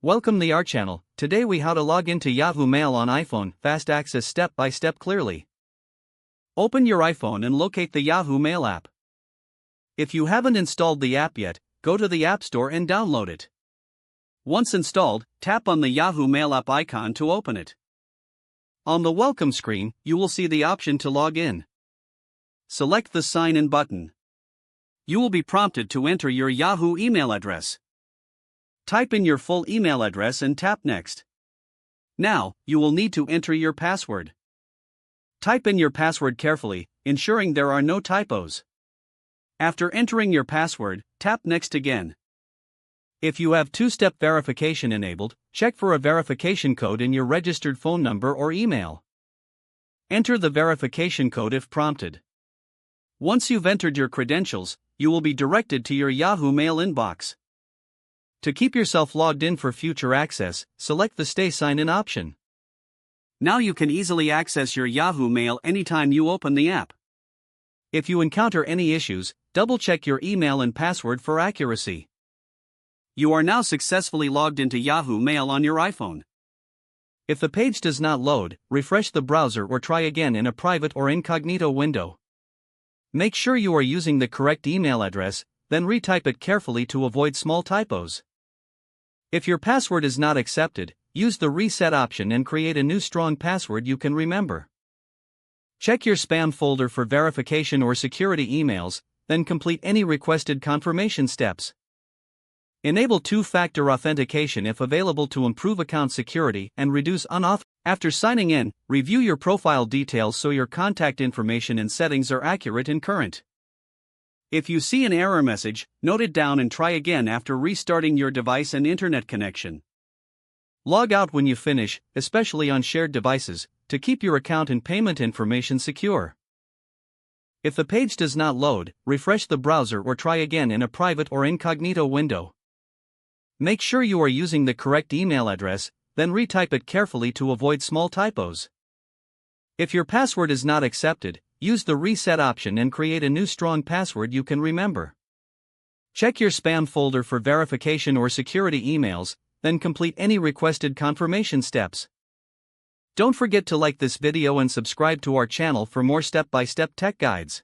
Welcome to our channel. Today we how to log into Yahoo Mail on iPhone, fast access step by step clearly. Open your iPhone and locate the Yahoo Mail app. If you haven't installed the app yet, go to the App Store and download it. Once installed, tap on the Yahoo Mail app icon to open it. On the welcome screen, you will see the option to log in. Select the Sign In button. You will be prompted to enter your Yahoo email address. Type in your full email address and tap Next. Now, you will need to enter your password. Type in your password carefully, ensuring there are no typos. After entering your password, tap Next again. If you have two-step verification enabled, check for a verification code in your registered phone number or email. Enter the verification code if prompted. Once you've entered your credentials, you will be directed to your Yahoo Mail inbox. To keep yourself logged in for future access, select the Stay Sign In option. Now you can easily access your Yahoo Mail anytime you open the app. If you encounter any issues, double-check your email and password for accuracy. You are now successfully logged into Yahoo Mail on your iPhone. If the page does not load, refresh the browser or try again in a private or incognito window. Make sure you are using the correct email address, then retype it carefully to avoid small typos. If your password is not accepted, use the reset option and create a new strong password you can remember. Check your spam folder for verification or security emails, then complete any requested confirmation steps. Enable two-factor authentication if available to improve account security and reduce unauthorized. After signing in, review your profile details so your contact information and settings are accurate and current. If you see an error message, note it down and try again after restarting your device and internet connection. Log out when you finish, especially on shared devices, to keep your account and payment information secure. If the page does not load, refresh the browser or try again in a private or incognito window. Make sure you are using the correct email address, then retype it carefully to avoid small typos. If your password is not accepted, use the reset option and create a new strong password you can remember. Check your spam folder for verification or security emails, then complete any requested confirmation steps. Don't forget to like this video and subscribe to our channel for more step-by-step tech guides.